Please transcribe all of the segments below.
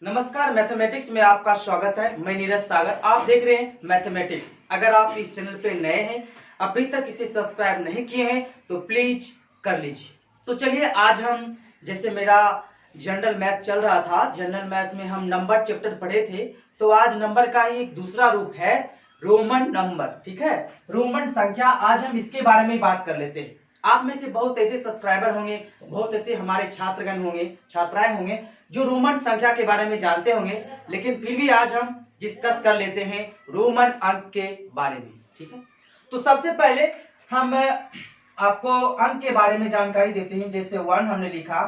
नमस्कार, मैथमेटिक्स में आपका स्वागत है। मैं नीरज सागर, आप देख रहे हैं मैथमेटिक्स। अगर आप इस चैनल पे नए हैं, अभी तक इसे सब्सक्राइब नहीं किए हैं तो प्लीज कर लीजिए। तो चलिए, आज हम जैसे मेरा जनरल मैथ चल रहा था, जनरल मैथ में हम नंबर चैप्टर पढ़े थे, तो आज नंबर का ही एक दूसरा रूप है रोमन नंबर। ठीक है, रोमन संख्या। आज हम इसके बारे में बात कर लेते हैं। आप में से बहुत ऐसे सब्सक्राइबर होंगे, बहुत ऐसे हमारे छात्रगण होंगे, छात्राएं होंगे जो रोमन संख्या के बारे में जानते होंगे, लेकिन फिर भी आज हम डिस्कस कर लेते हैं रोमन अंक के बारे में। ठीक है, तो सबसे पहले हम आपको अंक के बारे में जानकारी देते हैं। जैसे 1 हमने लिखा,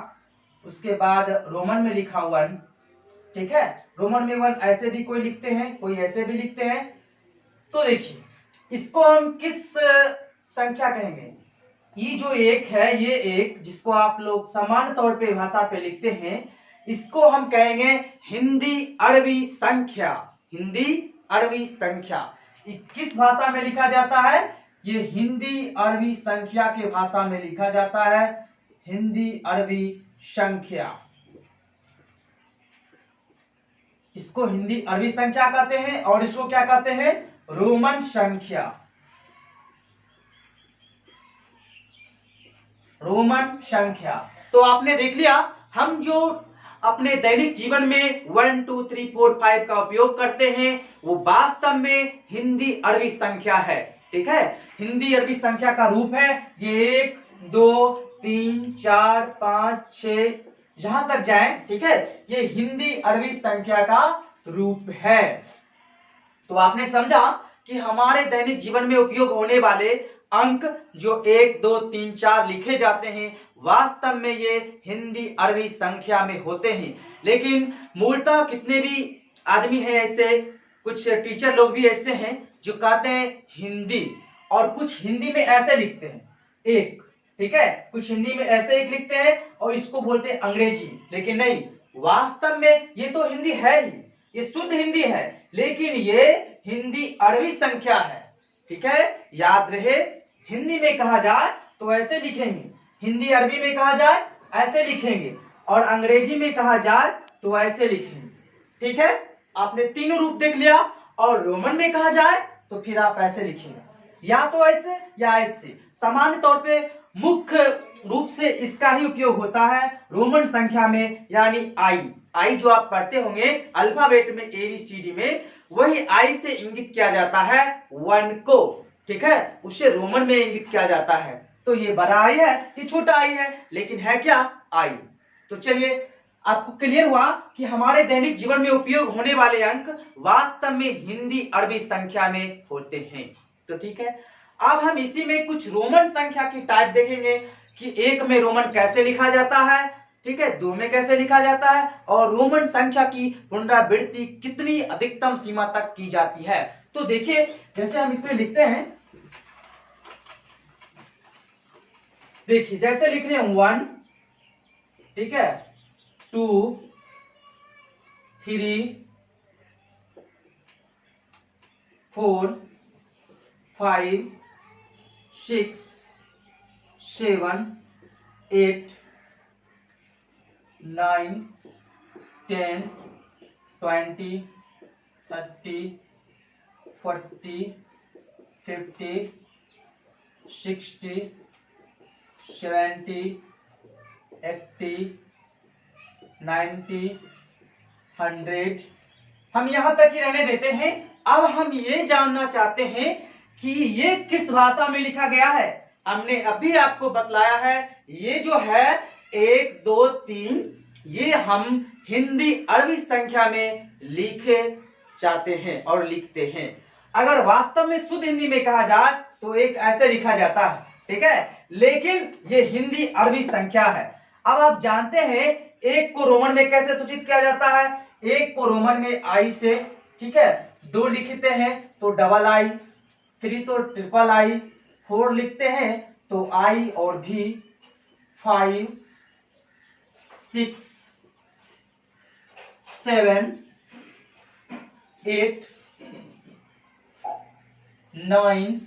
उसके बाद रोमन में लिखा 1। ठीक है, रोमन में 1 ऐसे भी कोई लिखते हैं, कोई ऐसे भी लिखते हैं। तो देखिए, इसको हम किस संख्या कहेंगे? ये जो एक है, ये एक जिसको आप लोग सामान्य तौर पे भाषा पे लिखते हैं, इसको हम कहेंगे हिंदी अरबी संख्या। हिंदी अरबी संख्या किस भाषा में लिखा जाता है? ये हिंदी अरबी संख्या के भाषा में लिखा जाता है, हिंदी अरबी संख्या। इसको हिंदी अरबी संख्या कहते हैं और इसको क्या कहते हैं? रोमन संख्या। रोमन संख्या। तो आपने देख लिया, हम जो अपने दैनिक जीवन में 1 2 3 4 5 का उपयोग करते हैं, वो वास्तव में हिंदी अरबी संख्या है। ठीक है, हिंदी अरबी संख्या का रूप है ये 1 2 3 4 5 6, जहां तक जाए। ठीक है, ये हिंदी अरबी संख्या का रूप है। तो आपने समझा कि हमारे दैनिक जीवन में उपयोग होने वाले अंक जो 1 2 3 4 लिखे जाते हैं, वास्तव में ये हिंदी अरबी संख्या में होते हैं। लेकिन मूलतः कितने भी आदमी हैं ऐसे, कुछ टीचर लोग भी ऐसे हैं जो कहते हैं हिंदी, और कुछ हिंदी में ऐसे लिखते हैं एक। ठीक है, कुछ हिंदी में ऐसे एक लिखते हैं और इसको बोलते हैं अंग्रेजी। लेकिन नहीं, वास्तव में ये तो हिंदी है ही, ये शुद्ध हिंदी है, लेकिन ये हिंदी अरबी संख्या है। ठीक है, याद रहे, हिंदी में कहा जाए तो ऐसे लिखेंगे, हिंदी अरबी में कहा जाए ऐसे लिखेंगे, और अंग्रेजी में कहा जाए तो ऐसे लिखेंगे। ठीक है, आपने तीनों रूप देख लिया। और रोमन में कहा जाए तो फिर आप ऐसे लिखेंगे, या तो ऐसे या ऐसे। सामान्य तौर पे मुख्य रूप से इसका ही उपयोग होता है रोमन संख्या में, यानी आई जो आप पढ़ते होंगे अल्फाबेट में ABCD में, वही आई से इंगित किया जाता है 1 को। ठीक है, उसे रोमन में इंगित किया जाता है। तो ये बड़ा आई है, ये छोटा आई है, लेकिन है क्या? आई। तो चलिए, आपको क्लियर हुआ कि हमारे दैनिक जीवन में उपयोग होने वाले अंक वास्तव में हिंदी अरबी संख्या में होते हैं। तो ठीक है, अब हम इसी में कुछ रोमन संख्या की टाइप देखेंगे कि 1 में रोमन कैसे लिखा जाता है, ठीक है, 2 में कैसे लिखा जाता है, और रोमन संख्या की पुनरावृत्ति कितनी अधिकतम सीमा तक की जाती है। तो देखिए, जैसे हम इसमें लिखते हैं, देखिए जैसे लिख रहे हैं 1, ठीक है, 2 3 4 5 6 7 8 9 10 20 30 40 50 60 70 80 90 100। हम यहां तक ही रहने देते हैं। अब हम ये जानना चाहते हैं कि ये किस भाषा में लिखा गया है। हमने अभी आपको बतलाया है, ये जो है 1 2 3, ये हम हिंदी अरबी संख्या में लिखे जाते हैं और लिखते हैं। अगर वास्तव में शुद्ध हिंदी में कहा जाए तो एक ऐसे लिखा जाता है। ठीक है, लेकिन ये हिंदी अरबी संख्या है। अब आप जानते हैं 1 को रोमन में कैसे सूचित किया जाता है? 1 को रोमन में आई से, ठीक है, 2 लिखते हैं तो डबल आई, 3 तो ट्रिपल आई, 4 लिखते हैं तो आई और भी, 5 6 7 8 9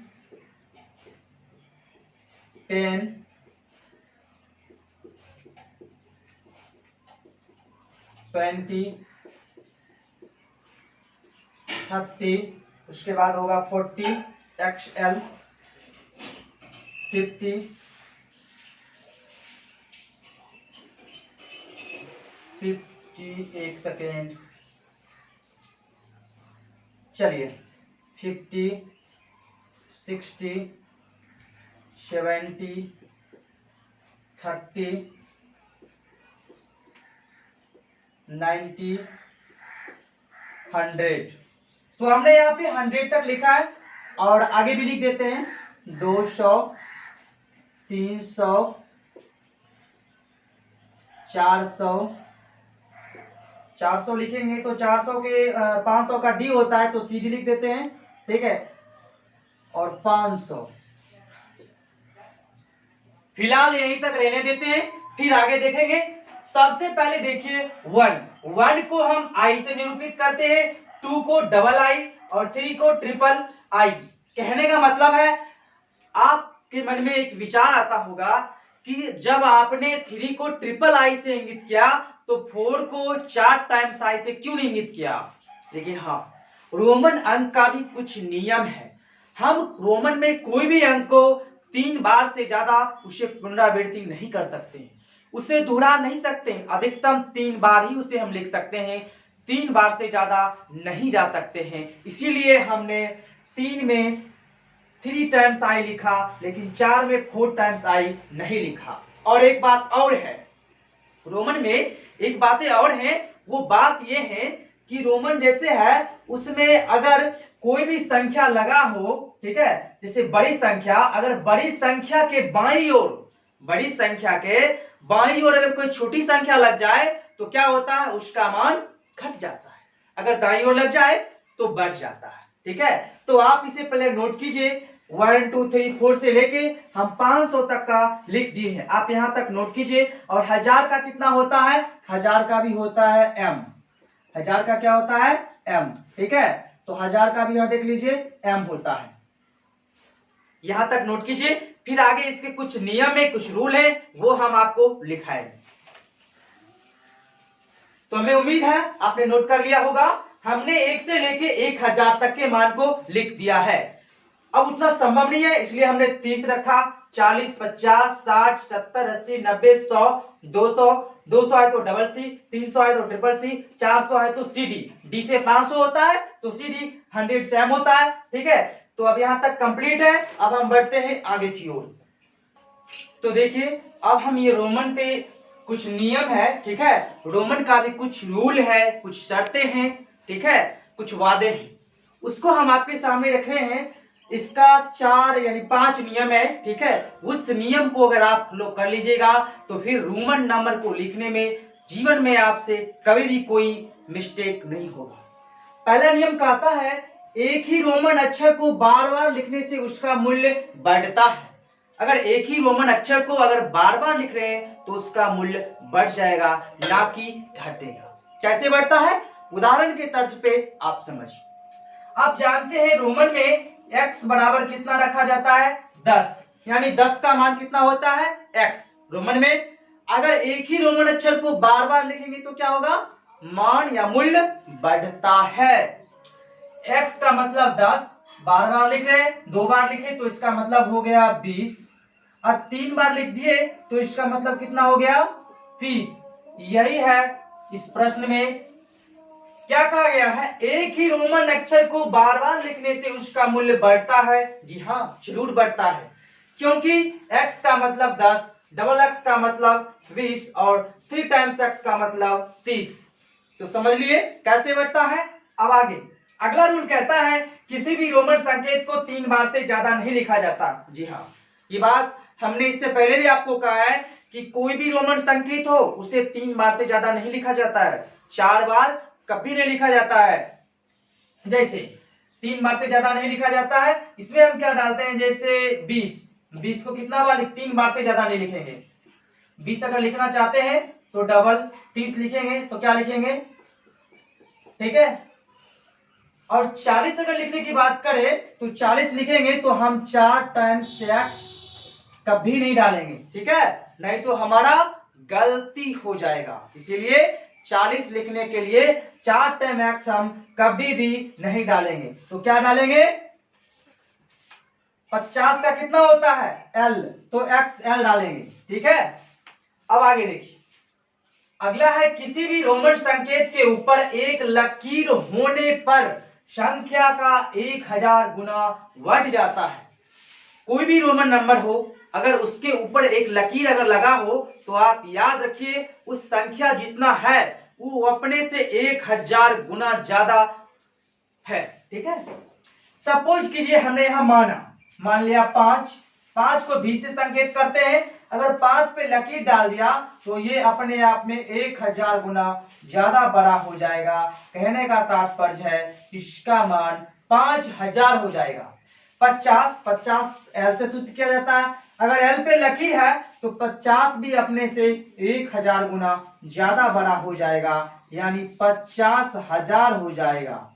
10 20 30, उसके बाद होगा 40, XL 50, एक सेकेंड, चलिए 50, 60, 70, 30, 90, 100। तो हमने यहाँ पे 100 तक लिखा है और आगे भी लिख देते हैं 200, 300, 400 लिखेंगे तो 400 के 500 का डी होता है तो CD लिख देते हैं, ठीक है, और 500 फिलहाल यहीं तक रहने देते हैं, फिर आगे देखेंगे। सबसे पहले देखिए 1 को हम आई से निरूपित करते हैं, 2 को डबल आई और 3 को ट्रिपल आई। कहने का मतलब है आपके मन में एक विचार आता होगा कि जब आपने 3 को ट्रिपल आई से इंगित किया तो 4 को 4 टाइम्स आई से क्यों नहीं इंगित किया। लेकिन हाँ, रोमन अंक का भी कुछ नियम है। हम रोमन में कोई भी अंक को 3 बार से ज्यादा उसे पुनरावृत्ति नहीं कर सकते, उसे दोहरा नहीं सकते। अधिकतम 3 बार ही उसे हम लिख सकते हैं, 3 बार से ज्यादा नहीं जा सकते हैं। इसीलिए हमने 3 में 3 टाइम्स आई लिखा, लेकिन 4 में 4 टाइम्स आई नहीं लिखा। और एक बात और है, रोमन में एक बातें और हैं। वो बात ये है कि रोमन जैसे है उसमें अगर कोई भी संख्या लगा हो, ठीक है, जैसे बड़ी संख्या, अगर बड़ी संख्या के बाईं ओर, बड़ी संख्या के बाईं ओर अगर कोई छोटी संख्या लग जाए तो क्या होता है, उसका मान घट जाता है। अगर दाईं ओर लग जाए तो बढ़ जाता है, ठीक है। तो आप इसे पहले नोट कीजिए, 1 2 3 4 से लेके हम 500 तक का लिख दिए हैं, आप यहां तक नोट कीजिए। और 1000 का कितना होता है, 1000 का भी होता है M, 1000 का क्या होता है M, ठीक है। तो 1000 का भी यहां देख लीजिए M होता है, यहां तक नोट कीजिए। फिर आगे इसके कुछ नियम है, कुछ रूल है, वो हम आपको लिखाएंगे। तो हमें उम्मीद है आपने नोट कर लिया होगा। हमने 1 से लेके 1000 तक के मान को लिख दिया है। अब उतना संभव नहीं है, इसलिए हमने 30 रखा, 40, 50, 60, 70, 80, 90, 100, 200, 200 है तो डबल C, 300 है तो ट्रिपल C, 400 है तो CD, D से 500 होता है तो CD 100 से M होता है, ठीक है। तो अब यहां तक कंप्लीट है। अब हम बढ़ते हैं आगे की ओर। तो देखिए अब हम ये रोमन पे कुछ नियम है, ठीक है, रोमन का भी कुछ रूल है, कुछ शर्तें हैं, ठीक है, कुछ वादे हैं, उसको हम आपके सामने रखे हैं। इसका 4 यानी 5 नियम है, ठीक है। उस नियम को अगर आप लोग कर लीजिएगा तो फिर रोमन नंबर को लिखने में जीवन में आपसे कभी भी कोई मिस्टेक नहीं होगा। पहला नियम कहता है एक ही रोमन अक्षर को बार बार लिखने से उसका मूल्य बढ़ता है। अगर एक ही रोमन अक्षर को अगर बार बार लिख रहे हैं तो उसका मूल्य बढ़ जाएगा, ना कि घटेगा। कैसे बढ़ता है, उदाहरण के तर्ज पे आप समझिए। आप जानते हैं रोमन में x बराबर कितना रखा जाता है, 10, यानी 10 का मान कितना होता है x। रोमन में अगर एक ही रोमन अक्षर को बार बार लिखेंगे तो क्या होगा, मान या मूल्य बढ़ता है। x का मतलब 10, बार बार लिख रहे हैं, 2 बार लिखे तो इसका मतलब हो गया 20, और 3 बार लिख दिए तो इसका मतलब कितना हो गया 30। यही है इस प्रश्न में क्या कहा गया है, एक ही रोमन अक्षर को बार बार लिखने से उसका मूल्य बढ़ता है। जी हाँ, जरूर बढ़ता है, क्योंकि x का मतलब 10, डबल x का मतलब 20 और 3 टाइम्स x का मतलब 30। तो समझ लिए कैसे बढ़ता है। अब आगे अगला रूल कहता है किसी भी रोमन संकेत को 3 बार से ज्यादा नहीं लिखा जाता। जी हाँ, ये बात हमने इससे पहले भी आपको कहा है कि कोई भी रोमन संकेत हो उसे 3 बार से ज्यादा नहीं लिखा जाता है, 4 बार कभी नहीं लिखा जाता है। जैसे 3 बार से ज्यादा नहीं लिखा जाता है, इसमें हम क्या डालते हैं, जैसे 20 को कितना बार 3 बार से ज्यादा नहीं लिखेंगे। 20 अगर लिखना चाहते हैं तो डबल 30 लिखेंगे तो क्या लिखेंगे, ठीक है। और 40 अगर लिखने की बात करें तो 40 लिखेंगे तो हम 4 टाइम्स x कभी नहीं डालेंगे, ठीक है, नहीं तो हमारा गलती हो जाएगा। इसीलिए 40 लिखने के लिए 4 टाइम एक्स हम कभी भी नहीं डालेंगे। तो क्या डालेंगे? 50 का कितना होता है? L, तो XL डालेंगे। ठीक है, अब आगे देखिए, अगला है किसी भी रोमन संकेत के ऊपर एक लकीर होने पर संख्या का 1000 गुना बढ़ जाता है। कोई भी रोमन नंबर हो, अगर उसके ऊपर एक लकीर अगर लगा हो तो आप याद रखिए उस संख्या जितना है वो अपने से 1000 गुना ज्यादा है। ठीक है, सपोज कीजिए हमने यहां मान लिया 5 को 20 से संकेत करते हैं। अगर 5 पे लकीर डाल दिया तो ये अपने आप में 1000 गुना ज्यादा बड़ा हो जाएगा। कहने का तात्पर्य है इसका मान 5000 हो जाएगा। 50 L से सूत्र किया जाता है। अगर L पे लकीर है तो 50 भी अपने से 1000 गुना ज्यादा बड़ा हो जाएगा, यानी 50,000 हो जाएगा।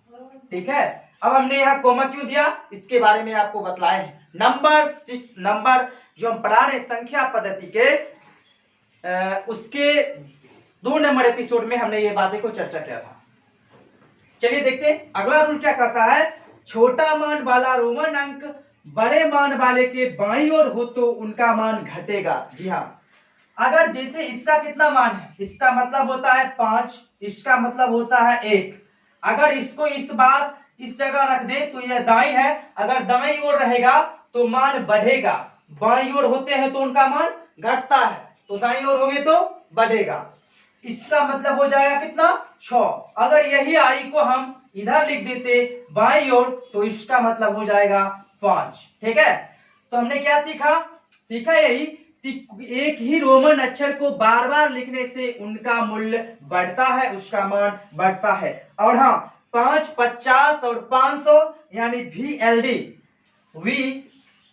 ठीक है, अब हमने यहाँ कोमा क्यों दिया इसके बारे में आपको बतलाए हैं। नंबर जो हम पढ़ा रहे संख्या पद्धति के उसके 2 नंबर एपिसोड में हमने ये बातें को चर्चा किया था। चलिए देखते हैं अगला रूल क्या कहता है। छोटा मान वाला रोमन अंक बड़े मान वाले के बाईं ओर हो तो उनका मान घटेगा। जी हाँ, अगर जैसे इसका कितना मान है, इसका मतलब होता है 5, इसका मतलब होता है 1। अगर इसको इस बार इस जगह रख दे तो यह दाईं है, अगर दाईं ओर रहेगा तो मान बढ़ेगा, बाईं ओर होते हैं तो उनका मान घटता है, तो दाईं ओर होंगे तो बढ़ेगा। इसका मतलब हो जाएगा कितना? 6। अगर यही आई को हम इधर लिख देते बाईं ओर तो इसका मतलब हो जाएगा 5। ठीक है, तो हमने क्या सीखा यही कि एक ही रोमन अक्षर को बार बार लिखने से उनका मूल्य बढ़ता है, उसका मान बढ़ता है। और हाँ, 5, 50 और 500 यानी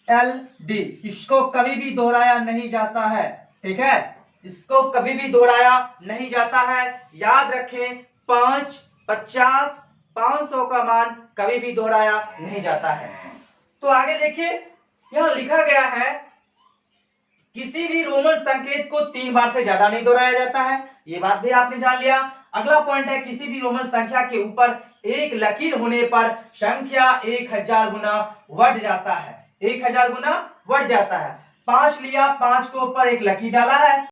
VLD इसको कभी भी दोहराया नहीं जाता है। ठीक है, इसको कभी भी दोहराया नहीं जाता है। याद रखें 5, 50, 500 का मान कभी भी दोहराया नहीं जाता है। तो आगे देखिए, यहां लिखा गया है किसी भी रोमन संकेत को 3 बार से ज्यादा नहीं दोहराया जाता है। ये बात भी आपने जान लिया। अगला पॉइंट है किसी भी रोमन संख्या के ऊपर एक लकीर होने पर संख्या 1000 गुना बढ़ जाता है। 1000 गुना बढ़ जाता है। 5 लिया, 5 के ऊपर एक लकीर डाला है,